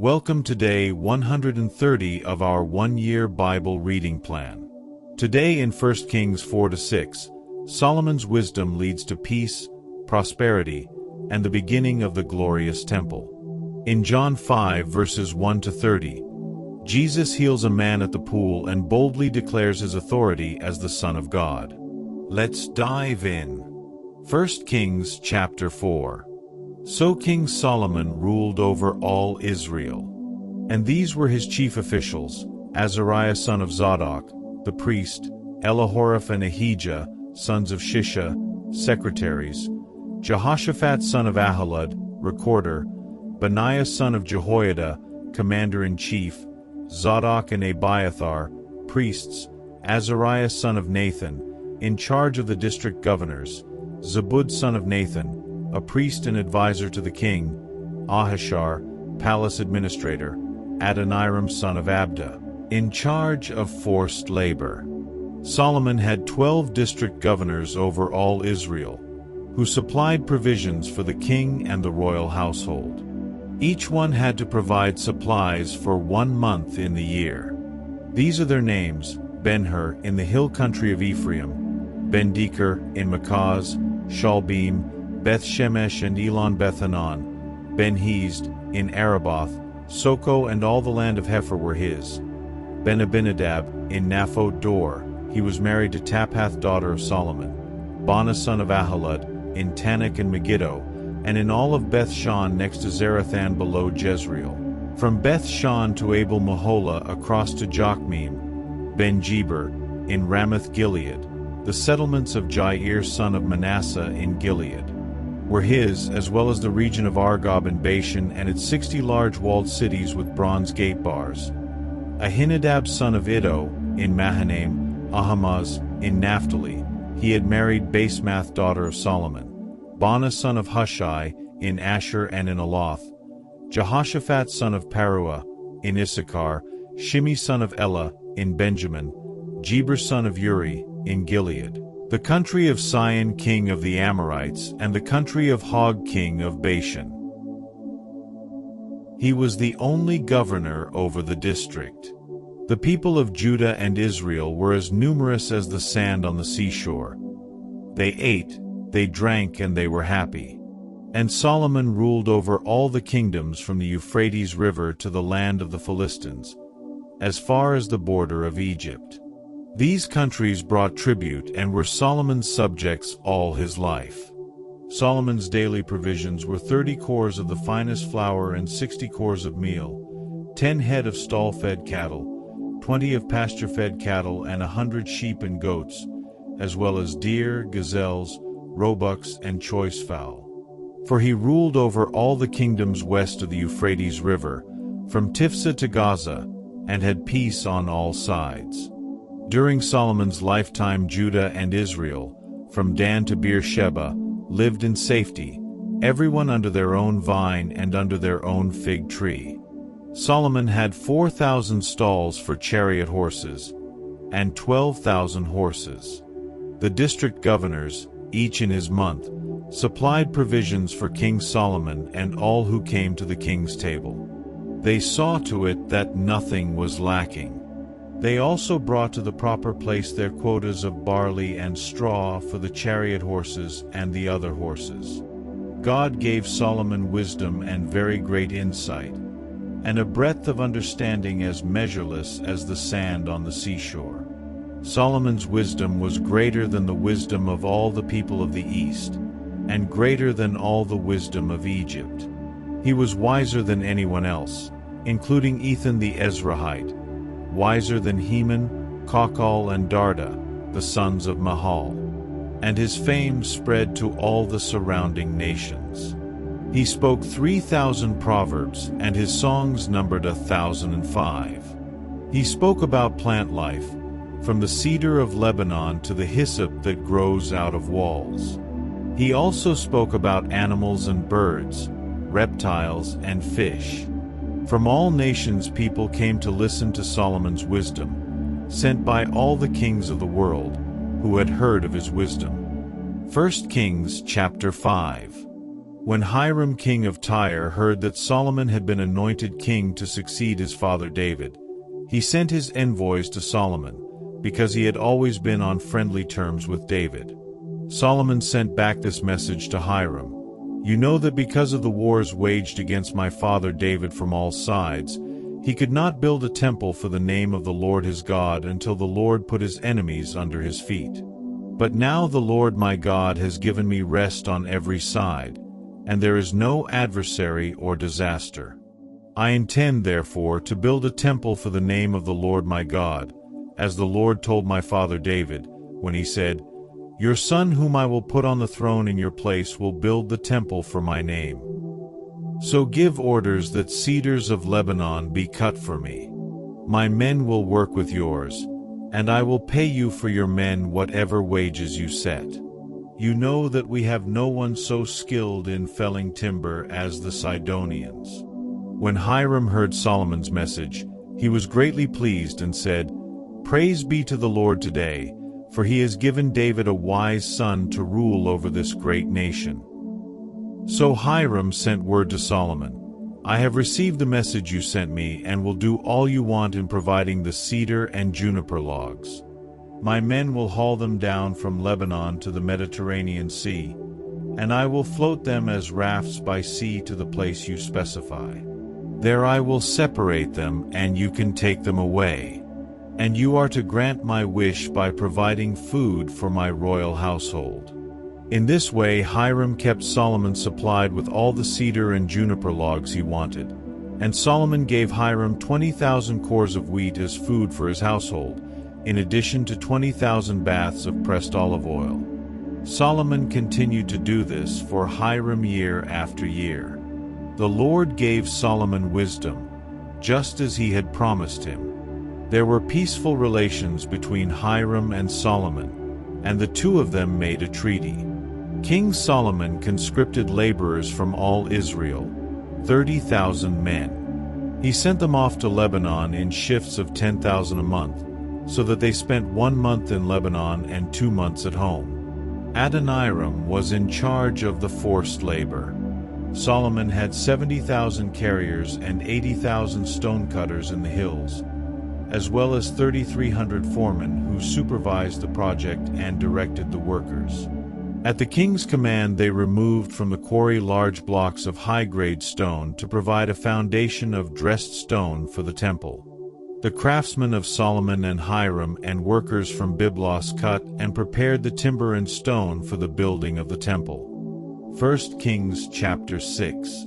Welcome to day 130 of our one-year Bible reading plan. Today in 1 Kings 4-6, Solomon's wisdom leads to peace, prosperity, and the beginning of the glorious temple. In John 5 verses 1-30, Jesus heals a man at the pool and boldly declares his authority as the Son of God. Let's dive in. 1 Kings chapter 4. So King Solomon ruled over all Israel. And these were his chief officials: Azariah son of Zadok, the priest; Elihoreph and Ahijah, sons of Shisha, secretaries; Jehoshaphat son of Ahilud, recorder; Benaiah son of Jehoiada, commander-in-chief; Zadok and Abiathar, priests; Azariah son of Nathan, in charge of the district governors; Zabud son of Nathan, a priest and advisor to the king; Ahishar, palace administrator; Adoniram son of Abda, in charge of forced labor. Solomon had 12 district governors over all Israel, who supplied provisions for the king and the royal household. Each one had to provide supplies for 1 month in the year. These are their names: Ben-Hur in the hill country of Ephraim, Ben-Deker in Makaz, Shalbim, Beth-Shemesh and Elon Beth-Hanan; Ben-Hezd in Araboth, Soko and all the land of Hepher were his; Ben-Abinadab in Naphot Dor, he was married to Taphath daughter of Solomon; Bana son of Ahilud in Tanakh and Megiddo, and in all of Beth-Shan next to Zarathan below Jezreel. From Beth-Shan to Abel-Meholah across to Jokmeam, Ben-Geber in Ramoth-Gilead, the settlements of Jair son of Manasseh in Gilead were his, as well as the region of Argob and Bashan and its 60 large walled cities with bronze gate bars. Ahinadab son of Iddo in Mahanaim, Ahamaz in Naphtali, he had married Basemath daughter of Solomon; Bana son of Hushai in Asher and in Aloth; Jehoshaphat son of Paruah in Issachar; Shimi son of Elah in Benjamin; Geber son of Uri in Gilead, the country of Sihon king of the Amorites, and the country of Og king of Bashan. He was the only governor over the district. The people of Judah and Israel were as numerous as the sand on the seashore. They ate, they drank, and they were happy. And Solomon ruled over all the kingdoms from the Euphrates River to the land of the Philistines, as far as the border of Egypt. These countries brought tribute and were Solomon's subjects all his life. Solomon's daily provisions were 30 cores of the finest flour and 60 cores of meal, 10 head of stall-fed cattle, 20 of pasture-fed cattle, and 100 sheep and goats, as well as deer, gazelles, roebucks, and choice fowl. For he ruled over all the kingdoms west of the Euphrates River, from Tifsa to Gaza, and had peace on all sides. During Solomon's lifetime, Judah and Israel, from Dan to Beersheba, lived in safety, everyone under their own vine and under their own fig tree. Solomon had 4,000 stalls for chariot horses, and 12,000 horses. The district governors, each in his month, supplied provisions for King Solomon and all who came to the king's table. They saw to it that nothing was lacking. They also brought to the proper place their quotas of barley and straw for the chariot horses and the other horses. God gave Solomon wisdom and very great insight, and a breadth of understanding as measureless as the sand on the seashore. Solomon's wisdom was greater than the wisdom of all the people of the East, and greater than all the wisdom of Egypt. He was wiser than anyone else, including Ethan the Ezrahite, wiser than Heman, Chalcol, and Darda, the sons of Mahal. And his fame spread to all the surrounding nations. He spoke 3,000 proverbs, and his songs numbered 1,005. He spoke about plant life, from the cedar of Lebanon to the hyssop that grows out of walls. He also spoke about animals and birds, reptiles and fish. From all nations people came to listen to Solomon's wisdom, sent by all the kings of the world, who had heard of his wisdom. 1 Kings chapter 5. When Hiram king of Tyre heard that Solomon had been anointed king to succeed his father David, he sent his envoys to Solomon, because he had always been on friendly terms with David. Solomon sent back this message to Hiram: "You know that because of the wars waged against my father David from all sides, he could not build a temple for the name of the Lord his God until the Lord put his enemies under his feet. But now the Lord my God has given me rest on every side, and there is no adversary or disaster. I intend, therefore, to build a temple for the name of the Lord my God, as the Lord told my father David, when he said, 'Your son whom I will put on the throne in your place will build the temple for my name.' So give orders that cedars of Lebanon be cut for me. My men will work with yours, and I will pay you for your men whatever wages you set. You know that we have no one so skilled in felling timber as the Sidonians." When Hiram heard Solomon's message, he was greatly pleased and said, "Praise be to the Lord today, for he has given David a wise son to rule over this great nation." So Hiram sent word to Solomon, "I have received the message you sent me and will do all you want in providing the cedar and juniper logs. My men will haul them down from Lebanon to the Mediterranean Sea, and I will float them as rafts by sea to the place you specify. There I will separate them, and you can take them away. And you are to grant my wish by providing food for my royal household." In this way Hiram kept Solomon supplied with all the cedar and juniper logs he wanted, and Solomon gave Hiram 20,000 cores of wheat as food for his household, in addition to 20,000 baths of pressed olive oil. Solomon continued to do this for Hiram year after year. The Lord gave Solomon wisdom, just as he had promised him. There were peaceful relations between Hiram and Solomon, and the two of them made a treaty. King Solomon conscripted laborers from all Israel, 30,000 men. He sent them off to Lebanon in shifts of 10,000 a month, so that they spent 1 month in Lebanon and 2 months at home. Adoniram was in charge of the forced labor. Solomon had 70,000 carriers and 80,000 stonecutters in the hills, as well as 3,300 foremen who supervised the project and directed the workers. At the king's command, they removed from the quarry large blocks of high-grade stone to provide a foundation of dressed stone for the temple. The craftsmen of Solomon and Hiram and workers from Byblos cut and prepared the timber and stone for the building of the temple. 1 Kings chapter 6.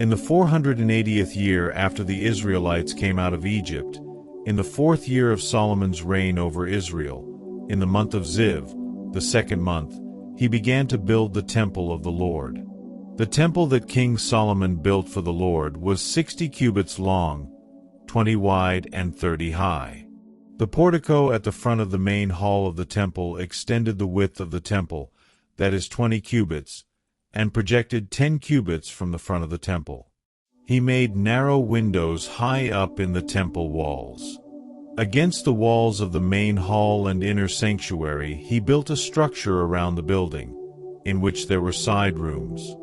In the 480th year after the Israelites came out of Egypt, in the 4th year of Solomon's reign over Israel, in the month of Ziv, the 2nd month, he began to build the temple of the Lord. The temple that King Solomon built for the Lord was 60 cubits long, 20 wide and 30 high. The portico at the front of the main hall of the temple extended the width of the temple, that is 20 cubits, and projected 10 cubits from the front of the temple. He made narrow windows high up in the temple walls. Against the walls of the main hall and inner sanctuary he built a structure around the building, in which there were side rooms.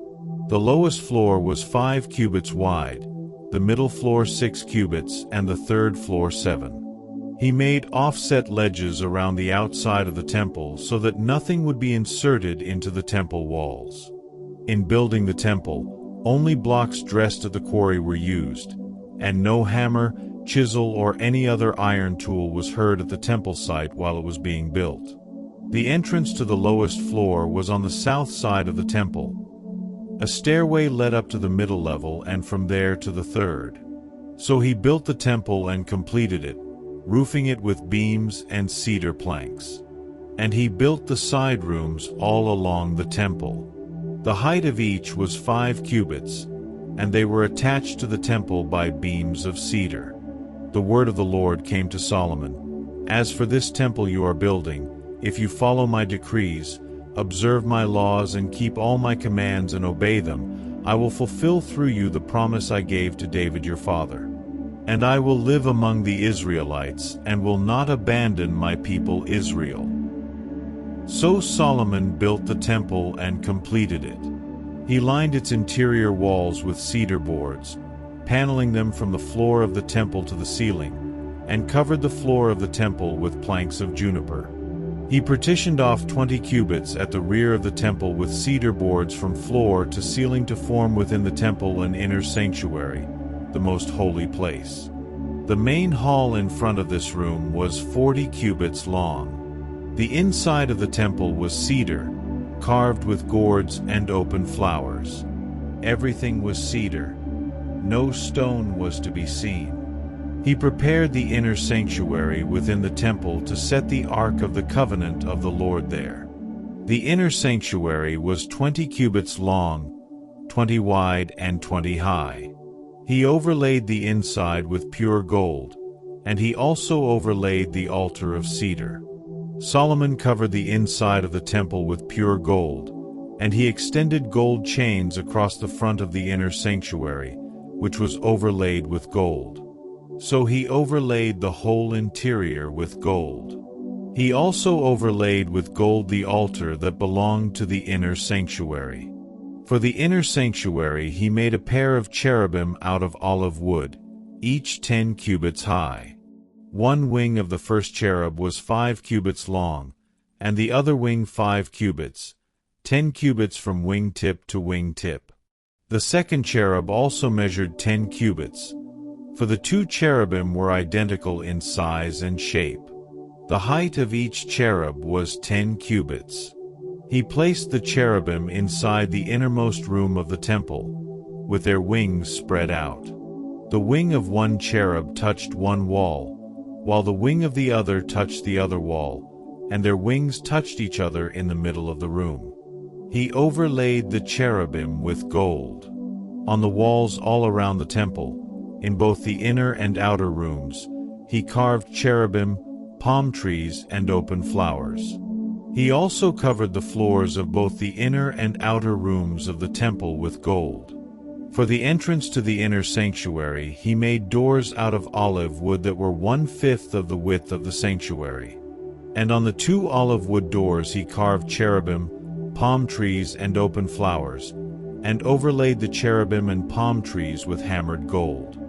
The lowest floor was 5 cubits wide, the middle floor 6 cubits, and the third floor 7. He made offset ledges around the outside of the temple so that nothing would be inserted into the temple walls. In building the temple, only blocks dressed at the quarry were used, and no hammer, chisel, or any other iron tool was heard at the temple site while it was being built. The entrance to the lowest floor was on the south side of the temple. A stairway led up to the middle level and from there to the third. So he built the temple and completed it, roofing it with beams and cedar planks. And he built the side rooms all along the temple. The height of each was 5 cubits, and they were attached to the temple by beams of cedar. The word of the Lord came to Solomon, "As for this temple you are building, if you follow my decrees, observe my laws and keep all my commands and obey them, I will fulfill through you the promise I gave to David your father. And I will live among the Israelites and will not abandon my people Israel." So Solomon built the temple and completed it. He lined its interior walls with cedar boards, paneling them from the floor of the temple to the ceiling, and covered the floor of the temple with planks of juniper. He partitioned off 20 cubits at the rear of the temple with cedar boards from floor to ceiling to form within the temple an inner sanctuary, the most holy place. The main hall in front of this room was 40 cubits long. The inside of the temple was cedar, carved with gourds and open flowers. Everything was cedar. No stone was to be seen. He prepared the inner sanctuary within the temple to set the Ark of the Covenant of the Lord there. The inner sanctuary was 20 cubits long, 20 wide and 20 high. He overlaid the inside with pure gold, and he also overlaid the altar of cedar. Solomon covered the inside of the temple with pure gold, and he extended gold chains across the front of the inner sanctuary, which was overlaid with gold. So he overlaid the whole interior with gold. He also overlaid with gold the altar that belonged to the inner sanctuary. For the inner sanctuary he made a pair of cherubim out of olive wood, each 10 cubits high. One wing of the first cherub was 5 cubits long, and the other wing 5 cubits, 10 cubits from wing tip to wing tip. The second cherub also measured 10 cubits, for the 2 cherubim were identical in size and shape. The height of each cherub was 10 cubits. He placed the cherubim inside the innermost room of the temple, with their wings spread out. The wing of one cherub touched one wall, while the wing of the other touched the other wall, and their wings touched each other in the middle of the room. He overlaid the cherubim with gold. On the walls all around the temple, in both the inner and outer rooms, he carved cherubim, palm trees, and open flowers. He also covered the floors of both the inner and outer rooms of the temple with gold. For the entrance to the inner sanctuary he made doors out of olive wood that were 1/5 of the width of the sanctuary. And on the 2 olive wood doors he carved cherubim, palm trees, and open flowers, and overlaid the cherubim and palm trees with hammered gold.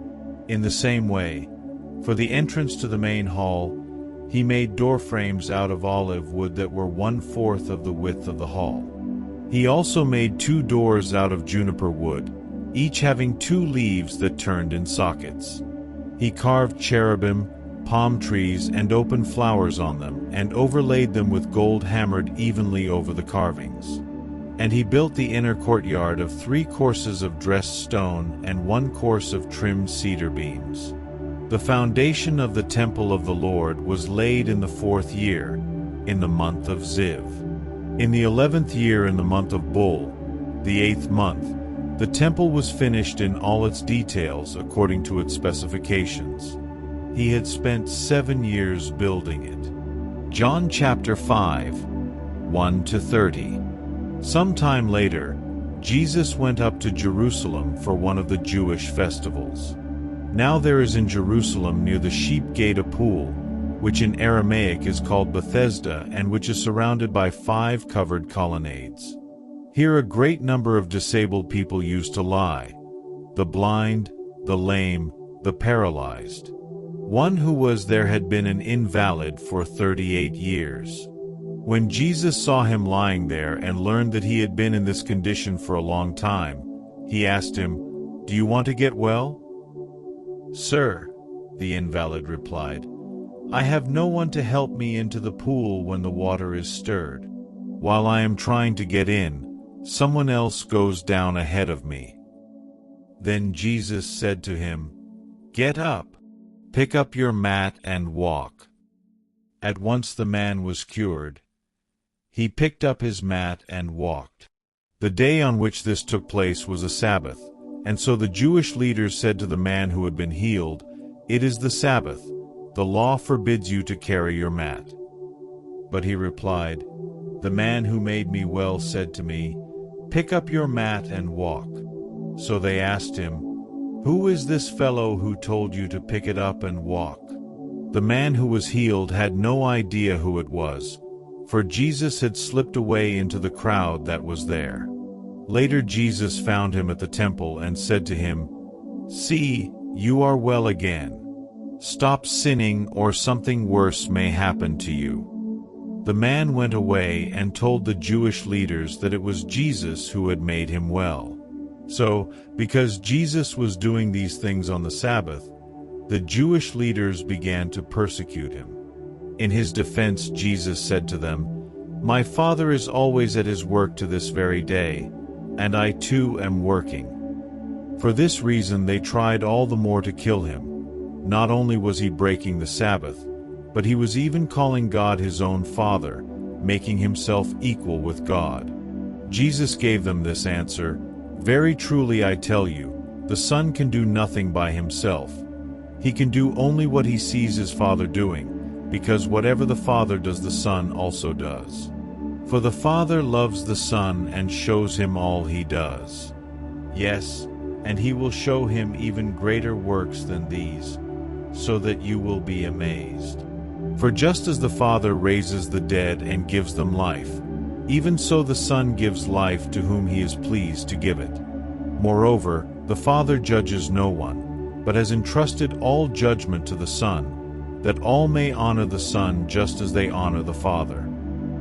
In the same way, for the entrance to the main hall, he made door frames out of olive wood that were 1/4 of the width of the hall. He also made 2 doors out of juniper wood, each having 2 leaves that turned in sockets. He carved cherubim, palm trees, and open flowers on them, and overlaid them with gold hammered evenly over the carvings. And he built the inner courtyard of 3 courses of dressed stone and 1 course of trimmed cedar beams. The foundation of the temple of the Lord was laid in the 4th year, in the month of Ziv. In the 11th year in the month of Bul, the 8th month, the temple was finished in all its details according to its specifications. He had spent 7 years building it. John chapter 5, 1-30. Sometime later, Jesus went up to Jerusalem for one of the Jewish festivals. Now there is in Jerusalem near the Sheep Gate a pool, which in Aramaic is called Bethesda, and which is surrounded by 5 covered colonnades. Here a great number of disabled people used to lie: the blind, the lame, the paralyzed. One who was there had been an invalid for 38 years. When Jesus saw him lying there and learned that he had been in this condition for a long time, he asked him, "Do you want to get well?" "Sir," the invalid replied, "I have no one to help me into the pool when the water is stirred. While I am trying to get in, someone else goes down ahead of me." Then Jesus said to him, "Get up, pick up your mat and walk." At once the man was cured. He picked up his mat and walked. The day on which this took place was a Sabbath, and so the Jewish leaders said to the man who had been healed, "It is the Sabbath. The law forbids you to carry your mat." But he replied, "The man who made me well said to me, 'Pick up your mat and walk.'" So they asked him, "Who is this fellow who told you to pick it up and walk?" The man who was healed had no idea who it was, for Jesus had slipped away into the crowd that was there. Later Jesus found him at the temple and said to him, "See, you are well again. Stop sinning or something worse may happen to you." The man went away and told the Jewish leaders that it was Jesus who had made him well. So, because Jesus was doing these things on the Sabbath, the Jewish leaders began to persecute him. In his defense, Jesus said to them, "My Father is always at his work to this very day, and I too am working." For this reason they tried all the more to kill him. Not only was he breaking the Sabbath, but he was even calling God his own Father, making himself equal with God. Jesus gave them this answer, "Very truly I tell you, the Son can do nothing by himself. He can do only what he sees his Father doing, because whatever the Father does the Son also does. For the Father loves the Son and shows him all he does. Yes, and he will show him even greater works than these, so that you will be amazed. For just as the Father raises the dead and gives them life, even so the Son gives life to whom he is pleased to give it. Moreover, the Father judges no one, but has entrusted all judgment to the Son, that all may honor the Son just as they honor the Father.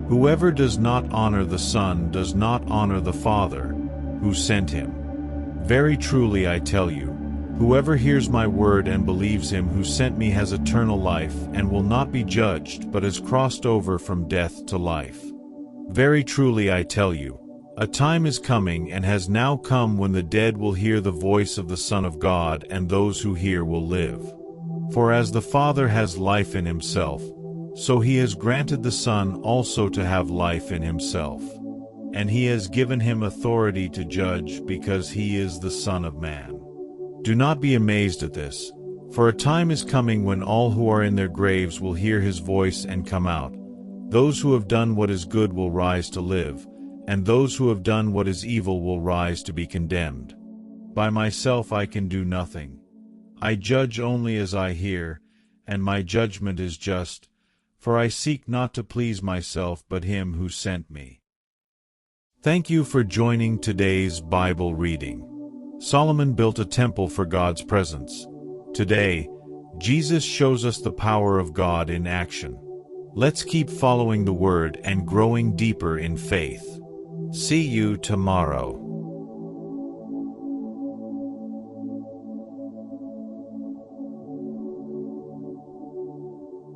Whoever does not honor the Son does not honor the Father, who sent him. Very truly I tell you, whoever hears my word and believes him who sent me has eternal life and will not be judged but has crossed over from death to life. Very truly I tell you, a time is coming and has now come when the dead will hear the voice of the Son of God, and those who hear will live. For as the Father has life in himself, so he has granted the Son also to have life in himself. And he has given him authority to judge because he is the Son of Man. Do not be amazed at this, for a time is coming when all who are in their graves will hear his voice and come out. Those who have done what is good will rise to live, and those who have done what is evil will rise to be condemned. By myself I can do nothing. I judge only as I hear, and my judgment is just, for I seek not to please myself but him who sent me. Thank you for joining today's Bible reading. Solomon built a temple for God's presence. Today, Jesus shows us the power of God in action. Let's keep following the Word and growing deeper in faith. See you tomorrow.